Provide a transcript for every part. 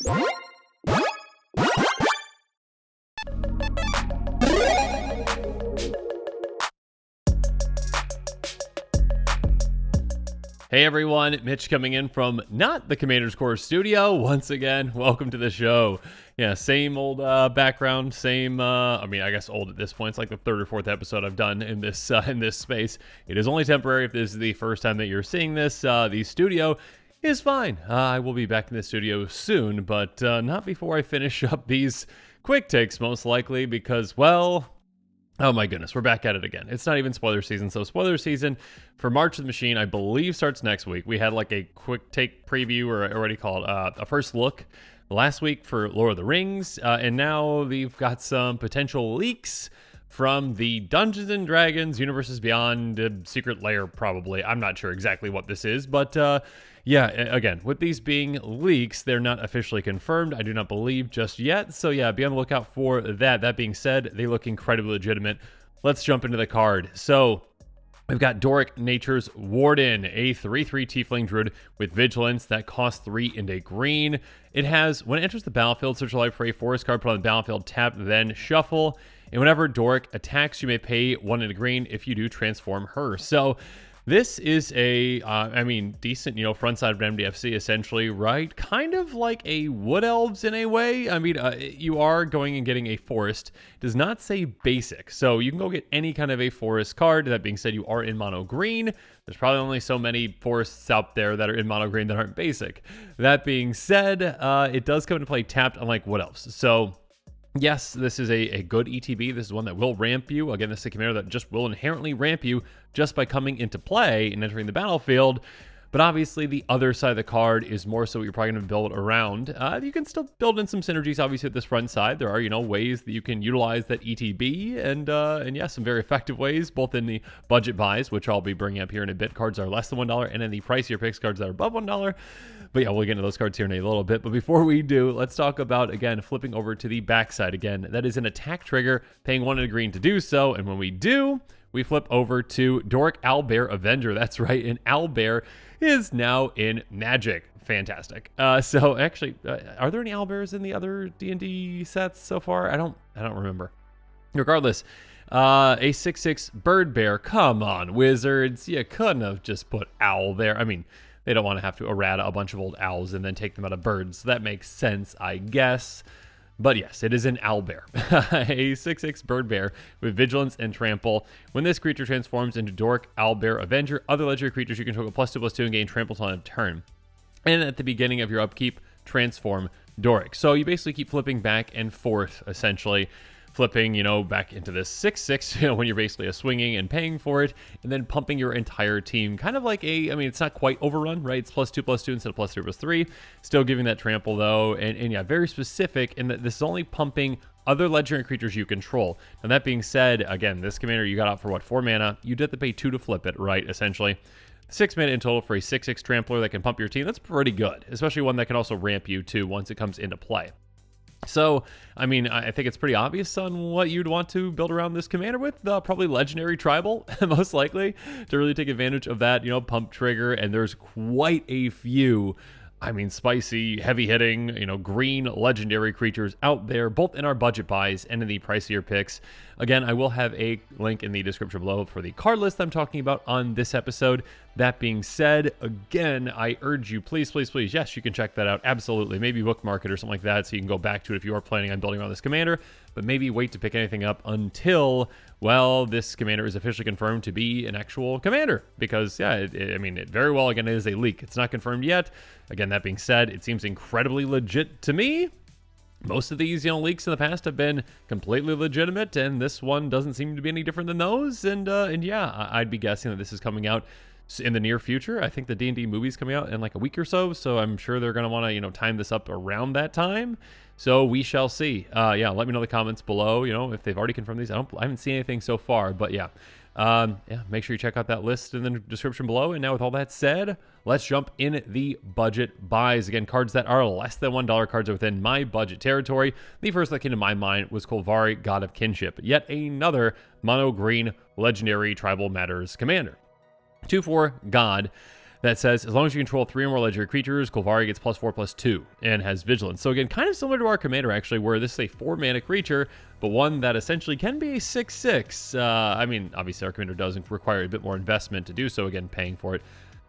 Hey everyone, Mitch coming in from not the Commander's Core studio. Once again, welcome to the show. Yeah, same old background, same, I guess old at this point. It's like the third or fourth episode I've done in this space. It is only temporary if this is the first time that you're seeing this. The studio is fine. I will be back in the studio soon, but not before I finish up these quick takes, most likely, because, well, oh my goodness, we're back at it again. It's not even spoiler season, so spoiler season for March of the Machine, I believe, starts next week. We had like a quick take preview, or what do you call it, a first look last week for Lord of the Rings, and now we've got some potential leaks from the Dungeons & Dragons Universes Beyond Secret Lair, probably. I'm not sure exactly what this is, but yeah, again, with these being leaks, they're not officially confirmed, I do not believe just yet. So yeah, be on the lookout for that. That being said, they look incredibly legitimate. Let's jump into the card. So we've got Doric, Nature's Warden, a 3/3 Tiefling Druid with Vigilance that costs 3 and a green. It has, when it enters the battlefield, search a life for a forest card, put on the battlefield, tap, then shuffle. And whenever Doric attacks, you may pay 1 and a green. If you do, transform her. So this is a, decent, front side of an MDFC, essentially, right? Kind of like a Wood Elves in a way. You are going and getting a forest. It does not say basic, so you can go get any kind of a forest card. That being said, you are in mono green. There's probably only so many forests out there that are in mono green that aren't basic. That being said, it does come into play tapped, unlike Wood Elves. So yes, this is a good ETB. This is one that will ramp you. Again, this is a commander that just will inherently ramp you just by coming into play and entering the battlefield. But obviously, the other side of the card is more so what you're probably going to build around. You can still build in some synergies, obviously, at this front side. There are, ways that you can utilize that ETB, and yeah, some very effective ways, both in the budget buys, which I'll be bringing up here in a bit. Cards are less than $1, and in the pricier picks, cards that are above $1. But yeah, we'll get into those cards here in a little bit. But before we do, let's talk about, again, flipping over to the backside again. That is an attack trigger, paying 1 and a green to do so. And when we do, we flip over to Doric Owlbear Avenger. That's right, an Owlbear is now in Magic. Fantastic. So actually, are there any Owlbears in the other D&D sets so far? I don't remember. Regardless, a 6/6 bird bear. Come on, Wizards. You couldn't have just put owl there. I mean, they don't want to have to errata a bunch of old owls and then take them out of birds. So that makes sense, I guess. But yes, it is an owlbear, a 6/6 bird bear with Vigilance and Trample. When this creature transforms into Doric Owlbear Avenger, other legendary creatures you control go +2/+2 and gain Trample on a turn. And at the beginning of your upkeep, transform Doric. So you basically keep flipping back and forth, essentially. Flipping, back into this 6/6, when you're basically swinging and paying for it, and then pumping your entire team. Kind of like it's not quite overrun, right? It's +2/+2 instead of +3/+3. Still giving that trample, though, and yeah, very specific in that this is only pumping other legendary creatures you control. Now, that being said, again, this commander you got out for, 4 mana? You did have to pay 2 to flip it, right, essentially. 6 mana in total for a 6/6 trampler that can pump your team. That's pretty good, especially one that can also ramp you, too, once it comes into play. So, I think it's pretty obvious on what you'd want to build around this commander with. Probably Legendary Tribal, most likely, to really take advantage of that, pump trigger. And there's quite a few, spicy, heavy-hitting, green legendary creatures out there, both in our budget buys and in the pricier picks. Again, I will have a link in the description below for the card list I'm talking about on this episode. That being said, again, I urge you, please, yes, you can check that out, absolutely. Maybe bookmark it or something like that so you can go back to it if you are planning on building around this commander, but maybe wait to pick anything up until, well, this commander is officially confirmed to be an actual commander. Because, yeah, it very well, again, it is a leak. It's not confirmed yet. Again, that being said, it seems incredibly legit to me. Most of these, leaks in the past have been completely legitimate, and this one doesn't seem to be any different than those. And yeah, I'd be guessing that this is coming out in the near future. I think the D&D movie's coming out in like a week or so, so I'm sure they're going to want to, time this up around that time. So we shall see. Yeah, let me know in the comments below, if they've already confirmed these. I haven't seen anything so far, but yeah. Yeah, make sure you check out that list in the description below. And now with all that said, let's jump in the budget buys. Again, cards that are less than $1 cards are within my budget territory. The first that came to my mind was Kolvari, God of Kinship, yet another mono green legendary Tribal Matters commander. 2/4 God that says, as long as you control 3 or more legendary creatures, Golvari gets +4/+2 and has Vigilance. So again, kind of similar to our commander, actually, where this is a 4-mana creature, but one that essentially can be a 6/6. I mean, obviously our commander does require a bit more investment to do so, again, paying for it.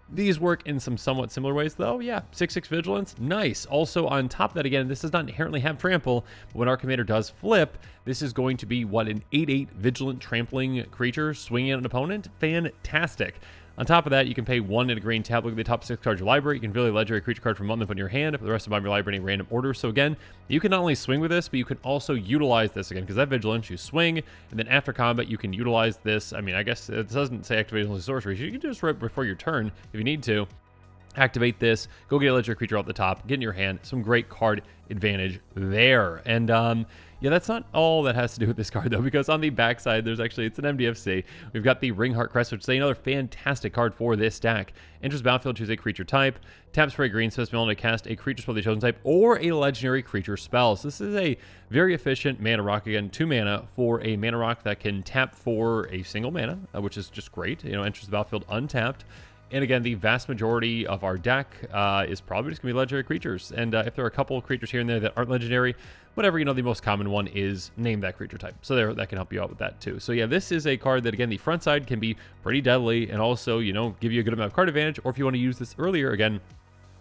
These work in some somewhat similar ways, though. Yeah, 6/6 Vigilance, nice. Also, on top of that, again, this does not inherently have Trample, but when our commander does flip, this is going to be, what, an 8/8 Vigilant Trampling creature swinging at an opponent? Fantastic. On top of that, you can pay 1 and a green, tap, look at the top 6 cards of your library. You can reveal a legendary creature card from among them, put in your hand, put the rest of them in your library in random order. So again, you can not only swing with this, but you can also utilize this again, because that Vigilance, you swing, and then after combat, you can utilize this. I mean, I guess it doesn't say activate only sorceries. You can do this right before your turn if you need to. Activate this, go get a legendary creature off the top, get in your hand. Some great card advantage there. And yeah, that's not all that has to do with this card, though, because on the backside, there's actually, it's an MDFC. We've got the Ringheart Crest, which is another fantastic card for this stack. Enters battlefield, choose a creature type. Taps for a green, spends ability to cast a creature spell of the chosen type or a legendary creature spell. So this is a very efficient mana rock. Again, 2 mana for a mana rock that can tap for a single mana, which is just great. You know, enters the battlefield untapped. And again, the vast majority of our deck is probably just going to be legendary creatures. And if there are a couple of creatures here and there that aren't legendary, whatever, you know, the most common one is name that creature type. So there, that can help you out with that too. So yeah, this is a card that, again, the front side can be pretty deadly and also, you know, give you a good amount of card advantage. Or if you want to use this earlier, again,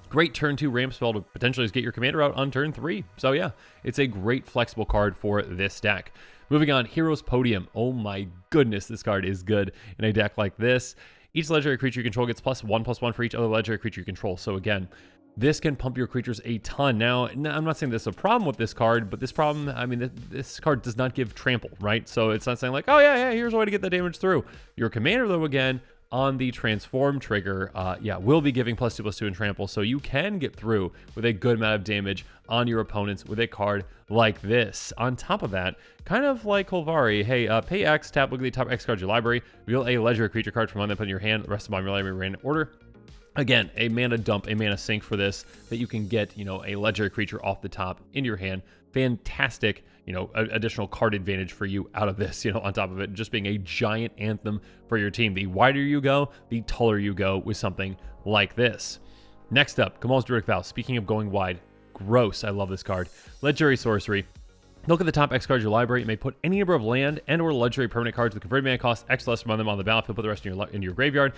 great turn 2 ramp spell to potentially just get your commander out on turn 3. So yeah, it's a great flexible card for this deck. Moving on, Hero's Podium. Oh my goodness, this card is good in a deck like this. Each legendary creature you control gets +1/+1 for each other legendary creature you control. So again, this can pump your creatures a ton. Now, I'm not saying there's a problem with this card, but this problem, I mean, this card does not give trample, right? So it's not saying like, oh yeah, here's a way to get that damage through. Your commander, though, again, on the transform trigger, yeah, will be giving +2/+2 in trample, so you can get through with a good amount of damage on your opponents with a card like this. On top of that, kind of like Golvari, hey, pay X, tap, look at the top X cards of your library, reveal a legendary creature card from one that put in your hand, the rest of them on your library in random order. Again, a mana dump, a mana sink for this, that you can get, you know, a legendary creature off the top into your hand. Fantastic, you know, additional card advantage for you out of this, you know, on top of it just being a giant anthem for your team. The wider you go, the taller you go with something like this. Next up, Kamal's Doric Vow. Speaking of going wide, gross, I love this card. Legendary sorcery. Look at the top X cards of your library. You may put any number of land and or legendary permanent cards with converted mana cost X less from them on the battlefield. Put the rest in your graveyard.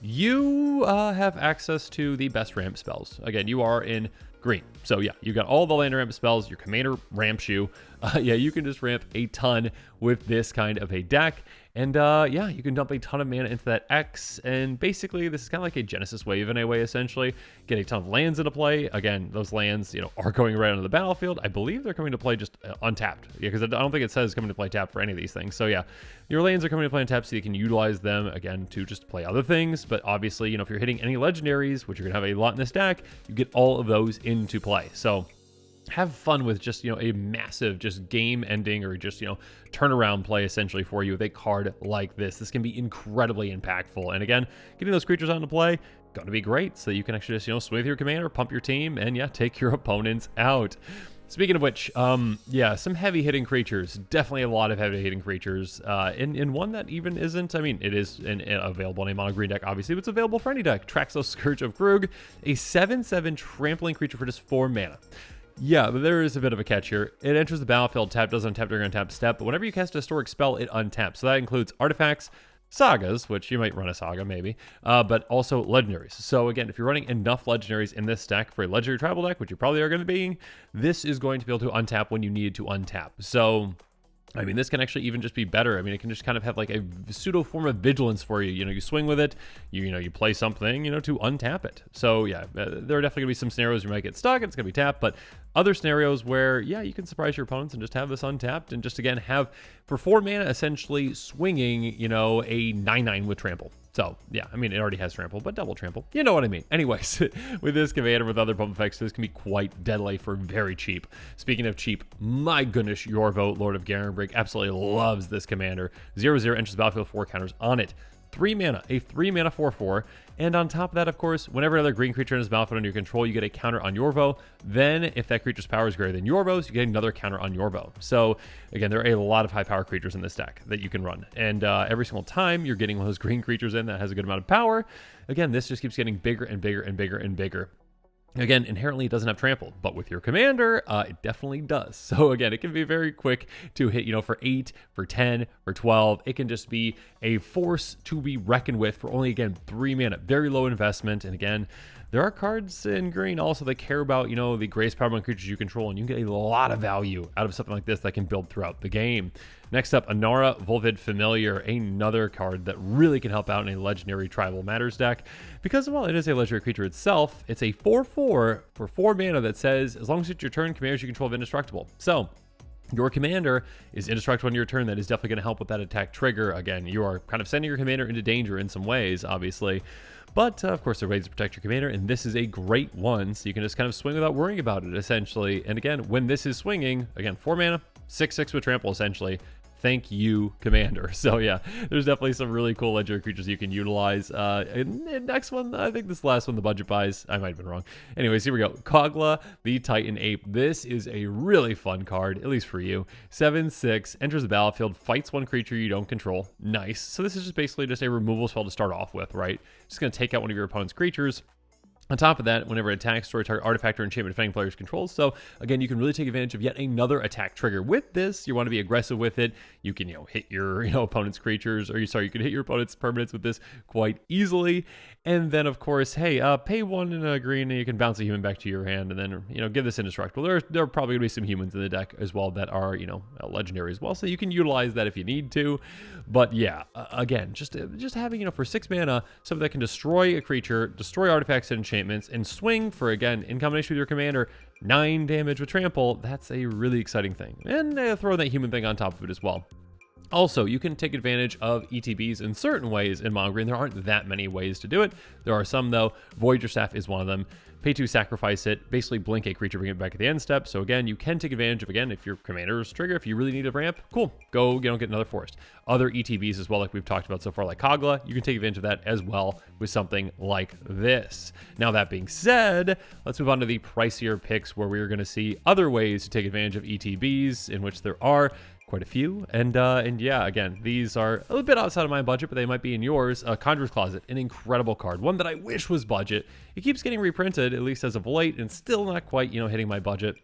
You have access to the best ramp spells. Again, you are in green. So yeah, you got all the land ramp spells. Your commander ramps you. Yeah, you can just ramp a ton with this kind of a deck. And yeah, you can dump a ton of mana into that X, and basically this is kind of like a Genesis wave in a way, essentially. Get a ton of lands into play. Again, those lands, you know, are going right onto the battlefield. I believe they're coming to play just untapped. Yeah, because I don't think it says coming to play tapped for any of these things. So yeah, your lands are coming to play untapped, so you can utilize them, again, to just play other things. But obviously, you know, if you're hitting any legendaries, which you're going to have a lot in this deck, you get all of those into play. So have fun with just, you know, a massive just game ending or just, you know, turnaround play essentially for you with a card like this. This can be incredibly impactful. And again, getting those creatures onto play, going to be great so that you can actually just, you know, swing with your commander, pump your team, and yeah, take your opponents out. Speaking of which, yeah, some heavy hitting creatures, definitely a lot of heavy hitting creatures, in one that even isn't, I mean, it is available in a mono green deck, obviously, but it's available for any deck. Traxos Scourge of Krug, a 7/7 trampling creature for just 4 mana. Yeah, but there is a bit of a catch here. It enters the battlefield, tap, does untap during untap step, but whenever you cast a historic spell, it untaps. So that includes artifacts, sagas, which you might run a saga maybe, but also legendaries. So again, if you're running enough legendaries in this stack for a legendary tribal deck, which you probably are going to be, this is going to be able to untap when you need to untap. So I mean, this can actually even just be better. I mean, it can just kind of have like a pseudo form of vigilance for you. You know, you swing with it, you play something, you know, to untap it. So yeah, there are definitely gonna be some scenarios you might get stuck, it's gonna be tapped, but other scenarios where, yeah, you can surprise your opponents and just have this untapped and just, again, have, for 4 mana, essentially swinging, you know, a 9/9 with trample. So, yeah, I mean, it already has trample, but double trample. You know what I mean. Anyways, with this commander, with other pump effects, this can be quite deadly for very cheap. Speaking of cheap, my goodness, Yorvo, Lord of Garenbrig, absolutely loves this commander. 0/0 enters the battlefield, 4 counters on it. 3 mana, a 3 mana 4/4. And on top of that, of course, whenever another green creature is battlefield under your control, you get a counter on Yorvo. Then, if that creature's power is greater than Yorvo's, you get another counter on Yorvo. So, again, there are a lot of high power creatures in this deck that you can run. And every single time you're getting one of those green creatures in that has a good amount of power, again, this just keeps getting bigger and bigger and bigger and bigger. Again, inherently it doesn't have trample, but with your commander, it definitely does. So again, it can be very quick to hit, for 8, for 10, for 12. It can just be a force to be reckoned with for only, again, 3 mana. Very low investment. And again, there are cards in green also that care about, the Grace Power on creatures you control, and you can get a lot of value out of something like this that can build throughout the game. Next up, Anara Volvid Familiar, another card that really can help out in a Legendary Tribal Matters deck. Because while it is a legendary creature itself, it's a 4/4 for 4 mana that says, as long as it's your turn, commanders you control have indestructible. So, your commander is indestructible on your turn. That is definitely going to help with that attack trigger. Again, you are kind of sending your commander into danger in some ways, obviously. But, of course, there are ways to protect your commander, and this is a great one, so you can just kind of swing without worrying about it, essentially. And again, when this is swinging, again, 4 mana, 6/6 with trample, essentially. Thank you, commander. So yeah, there's definitely some really cool legendary creatures you can utilize. And next one, I think this last one, the budget buys. I might have been wrong. Anyways, here we go. Kogla, the Titan Ape. This is a really fun card, at least for you. 7/6, enters the battlefield, fights one creature you don't control. Nice. So this is just basically just a removal spell to start off with, right? Just going to take out one of your opponent's creatures. On top of that, whenever it attacks, destroy target artifact or enchantment defending player's controls. So again, you can really take advantage of yet another attack trigger. With this, you want to be aggressive with it. You can, hit your, opponent's creatures, or you can hit your opponent's permanents with this quite easily. And then, of course, hey, pay 1 in a green, and you can bounce a human back to your hand, and then, give this indestructible. There are probably going to be some humans in the deck as well that are, legendary as well. So you can utilize that if you need to. But yeah, again, just having, for 6 mana, something that can destroy a creature, destroy artifacts and enchantments, and swing for, again, in combination with your commander, 9 damage with trample. That's a really exciting thing. And throw that human thing on top of it as well. Also, you can take advantage of ETBs in certain ways in Mono Green. There aren't that many ways to do it. There are some, though. Voyager Staff is one of them. Pay 2, sacrifice it. Basically, blink a creature, bring it back at the end step. So again, you can take advantage of, again, if your commander's trigger, if you really need a ramp, cool. Go, get another forest. Other ETBs as well, like we've talked about so far, like Kogla, you can take advantage of that as well with something like this. Now, that being said, let's move on to the pricier picks where we're going to see other ways to take advantage of ETBs, in which there are quite a few. And yeah, again, these are a little bit outside of my budget, but they might be in yours. Conjurer's Closet, an incredible card. One that I wish was budget. It keeps getting reprinted, at least as of late, and still not quite, hitting my budget.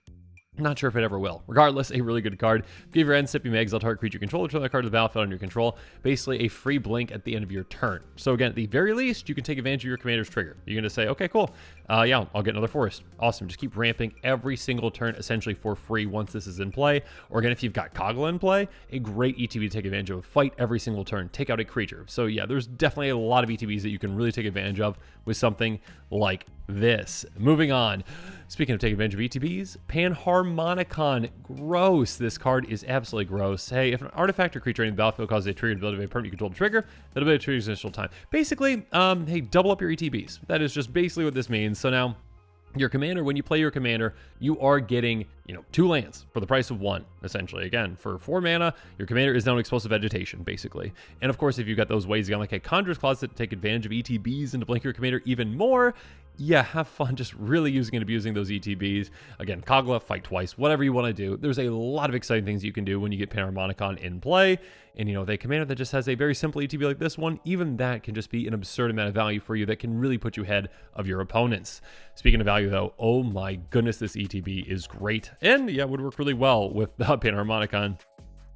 Not sure if it ever will. Regardless, a really good card. Give your end, sip, you may exile target creature control, return that card to the battlefield under your control. Basically, a free blink at the end of your turn. So again, at the very least, you can take advantage of your commander's trigger. You're going to say, okay, cool. Yeah, I'll get another forest. Awesome. Just keep ramping every single turn, essentially for free once this is in play. Or again, if you've got Kogla in play, a great ETB to take advantage of. Fight every single turn. Take out a creature. So yeah, there's definitely a lot of ETBs that you can really take advantage of with something like this. Moving on. Speaking of taking advantage of ETBs, Panharmonicon. Gross. This card is absolutely gross. Hey, if an artifact or creature in the battlefield causes a triggered ability of a permanent you control to trigger, that'll be a trigger's initial time. Basically, hey, double up your ETBs. That is just basically what this means. So now, your commander, when you play your commander, you are getting, 2 lands for the price of 1, essentially. Again, for 4 mana, your commander is now an explosive vegetation, basically. And of course, if you've got those ways, again, like a Conjurer's Closet to take advantage of ETBs and to blink your commander even more, yeah, have fun just really using and abusing those ETBs. Again, Kogla, fight twice, whatever you want to do. There's a lot of exciting things you can do when you get Panharmonicon in play. And, with a commander that just has a very simple ETB like this one, even that can just be an absurd amount of value for you that can really put you ahead of your opponents. Speaking of value, though, oh my goodness, this ETB is great. And, yeah, would work really well with Panharmonicon.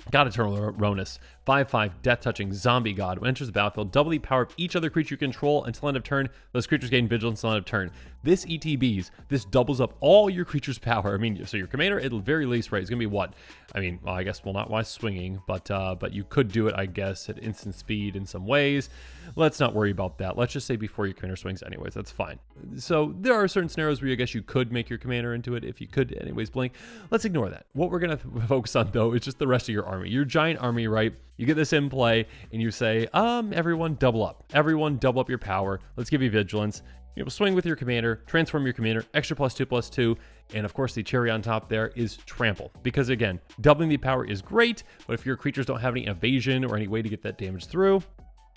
God Eternal Ronus, 5/5 Death Touching Zombie God. When enters the battlefield, double the power of each other creature you control until end of turn. Those creatures gain vigilance until end of turn. This ETBs, this doubles up all your creatures' power. I mean, so your commander, at the very least, right, is going to be what? I mean, well, I guess, well, not while swinging, but you could do it, I guess, at instant speed in some ways. Let's not worry about that. Let's just say before your commander swings anyways. That's fine. So there are certain scenarios where I guess you could make your commander into it if you could anyways blink. Let's ignore that. What we're going to focus on, though, is just the rest of your army. Your giant army, right? You get this in play and you say, everyone double up. Everyone double up your power. Let's give you vigilance. Swing with your commander, transform your commander, extra +2/+2, and of course the cherry on top there is trample. Because again, doubling the power is great, but if your creatures don't have any evasion or any way to get that damage through,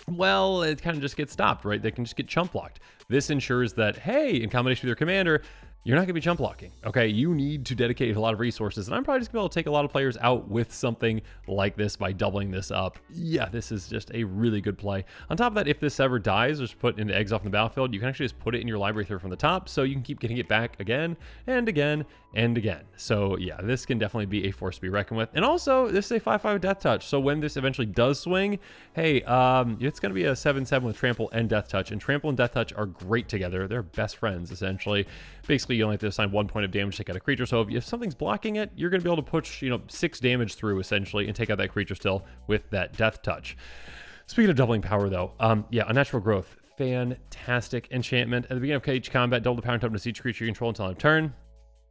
well, it kind of just gets stopped, right? They can just get chump blocked. This ensures that, hey, in combination with your commander, you're not going to be chump blocking, okay? You need to dedicate a lot of resources, and I'm probably just going to be able to take a lot of players out with something like this by doubling this up. Yeah, this is just a really good play. On top of that, if this ever dies or is put into eggs off the battlefield, you can actually just put it in your library through from the top, so you can keep getting it back again and again and again. So yeah, this can definitely be a force to be reckoned with. And also, this is a 5/5 Death Touch, so when this eventually does swing, hey, it's going to be a 7/7 with Trample and Death Touch, and Trample and Death Touch are great together. They're best friends, essentially. Basically, you only have to assign 1 point of damage to take out a creature, so if something's blocking it, you're going to be able to push, 6 damage through, essentially, and take out that creature still with that Death Touch. Speaking of doubling power, though, yeah, Unnatural Growth, fantastic enchantment. At the beginning of each combat, double the power and toughness of each creature you control until end of turn.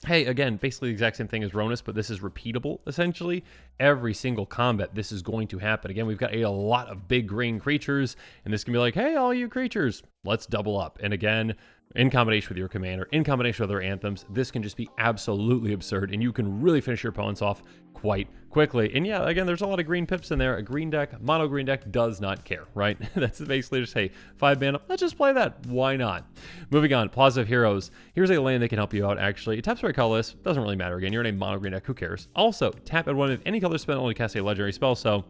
Hey, again, basically the exact same thing as Ronus, but this is repeatable, essentially. Every single combat, this is going to happen. Again, we've got a lot of big green creatures, and this can be like, hey, all you creatures, let's double up. And again, in combination with your commander, in combination with other anthems, this can just be absolutely absurd, and you can really finish your opponents off quite quickly. And yeah, again, there's a lot of green pips in there. A green deck, mono green deck, does not care, right? That's basically just, hey, 5 mana, let's just play that. Why not? Moving on, Plaza of Heroes. Here's a land that can help you out, actually. It taps for a colorless, doesn't really matter. Again, you're in a mono green deck, who cares? Also, tap at 1 of any color spell, only cast a legendary spell, so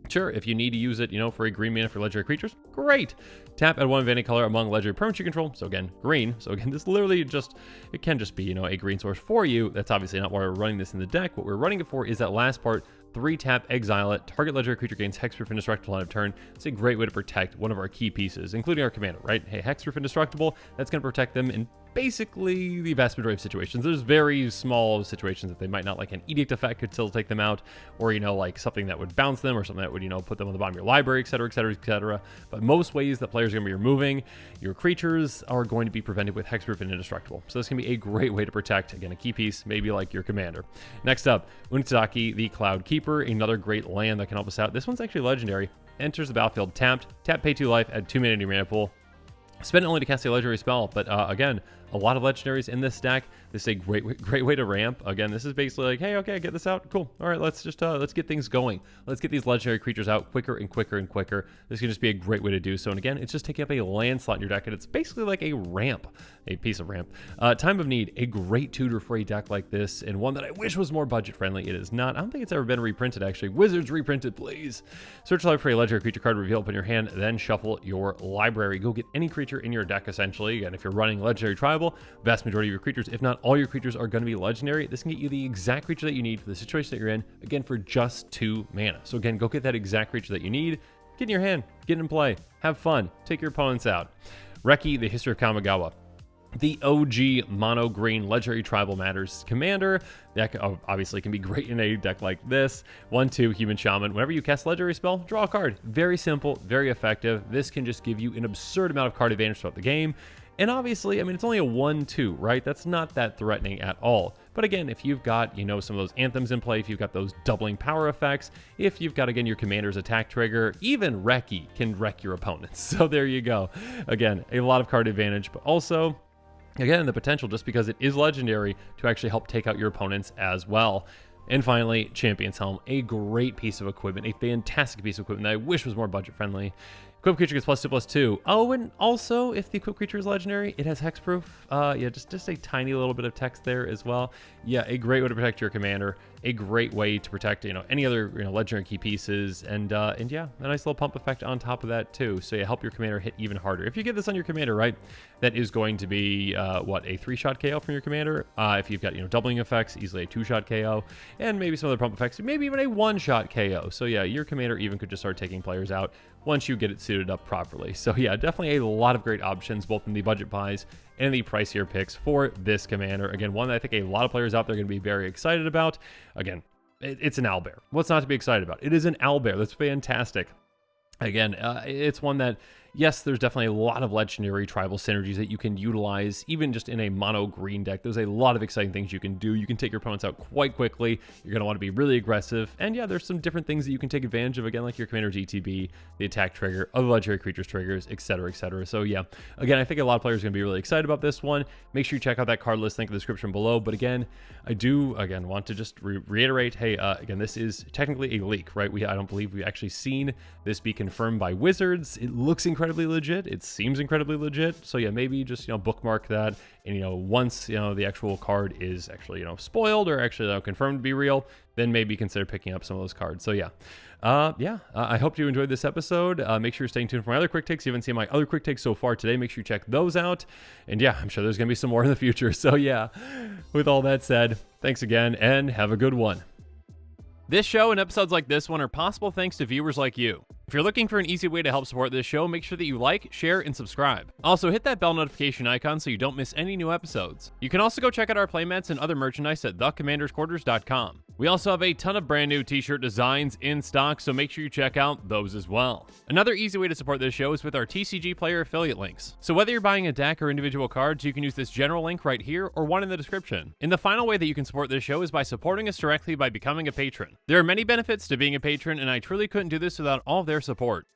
sure, if you need to use it, for a green mana for legendary creatures, great. Tap at 1 of any color among legendary permanents you control. So again, green. So again, this literally it can just be, a green source for you. That's obviously not why we're running this in the deck. What we're running it for is that last part, 3 tap, exile it. Target legendary creature gains hexproof indestructible end of turn. It's a great way to protect one of our key pieces, including our commander, right? Hey, hexproof indestructible, that's going to protect them in basically the vast majority of situations. There's very small situations that they might not, like an edict effect could still take them out, or like something that would bounce them, or something that would put them on the bottom of your library, etc., etc., etc. But most ways that players are going to be removing your creatures are going to be prevented with hexproof and indestructible. So this can be a great way to protect, again, a key piece, maybe like your commander. Next up, Unitazaki, the Cloud Keeper, another great land that can help us out. This one's actually legendary. Enters the battlefield tapped, tap, pay 2 life, add 2 mana to your mana pool. Spend it only to cast a legendary spell, but again, a lot of legendaries in this stack. This is a great way to ramp. Again, this is basically like, hey, okay, get this out. Cool. All right, let's get things going. Let's get these legendary creatures out quicker and quicker and quicker. This can just be a great way to do so. And again, it's just taking up a land slot in your deck, and it's basically like a ramp, a piece of ramp. Time of Need, a great tutor for a deck like this, and one that I wish was more budget friendly. It is not. I don't think it's ever been reprinted, actually. Wizards, reprint it, please. Search library for a legendary creature card, reveal it in your hand, then shuffle your library. Go get any creature in your deck, essentially. Again, if you're running legendary tribal, vast majority of your creatures, if not all your creatures, are going to be legendary. This can get you the exact creature that you need for the situation that you're in, again, for just 2 mana. So again, go get that exact creature that you need, get in your hand, get in play, have fun, take your opponents out. Reki, the History of Kamigawa. The OG mono green legendary tribal matters commander. That obviously can be great in a deck like this. 1/2 human shaman. Whenever you cast a legendary spell, draw a card. Very simple, very effective. This can just give you an absurd amount of card advantage throughout the game. And obviously, I mean, it's only a 1/2, right? That's not that threatening at all. But again, if you've got, some of those anthems in play, if you've got those doubling power effects, if you've got, again, your commander's attack trigger, even Reki can wreck your opponents. So there you go. Again, a lot of card advantage, but also, again, the potential, just because it is legendary, to actually help take out your opponents as well. And finally, Champion's Helm, a great piece of equipment, a fantastic piece of equipment that I wish was more budget friendly. Equipped creature gets +2/+2. Oh, and also, if the equipped creature is legendary, it has hexproof. Yeah, just a tiny little bit of text there as well. Yeah, a great way to protect your commander. A great way to protect, any other, legendary key pieces. And yeah, a nice little pump effect on top of that too. So you help your commander hit even harder. If you get this on your commander, right, that is going to be, a 3-shot KO from your commander. If you've got, doubling effects, easily a 2-shot KO. And maybe some other pump effects, maybe even a 1-shot KO. So yeah, your commander even could just start taking players out once you get it suited up properly. So yeah, definitely a lot of great options, both in the budget buys and the pricier picks for this commander. Again, one that I think a lot of players out there are going to be very excited about. Again, it's an owlbear. What's not to be excited about? It is an owlbear. That's fantastic. Again, it's one that, yes, there's definitely a lot of legendary tribal synergies that you can utilize, even just in a mono green deck. There's a lot of exciting things you can do. You can take your opponents out quite quickly. You're going to want to be really aggressive. And yeah, there's some different things that you can take advantage of, again, like your Commander's ETB, the attack trigger, other legendary creatures triggers, etc., etc. So yeah, again, I think a lot of players are going to be really excited about this one. Make sure you check out that card list, link in the description below. But again, I do, again, want to just reiterate, hey, again, this is technically a leak, right? I don't believe we've actually seen this be confirmed by Wizards. It looks incredibly legit. It seems incredibly legit. So yeah, maybe just, bookmark that. And, once, the actual card is actually, spoiled or actually confirmed to be real, then maybe consider picking up some of those cards. So yeah. I hope you enjoyed this episode. Make sure you're staying tuned for my other quick takes. If you haven't seen my other quick takes so far today, make sure you check those out. And yeah, I'm sure there's going to be some more in the future. So yeah, with all that said, thanks again and have a good one. This show and episodes like this one are possible thanks to viewers like you. If you're looking for an easy way to help support this show, make sure that you like, share, and subscribe. Also, hit that bell notification icon so you don't miss any new episodes. You can also go check out our playmats and other merchandise at thecommandersquarters.com. We also have a ton of brand new t-shirt designs in stock, so make sure you check out those as well. Another easy way to support this show is with our TCG player affiliate links. So whether you're buying a deck or individual cards, you can use this general link right here or one in the description. And the final way that you can support this show is by supporting us directly by becoming a patron. There are many benefits to being a patron, and I truly couldn't do this without all of their support.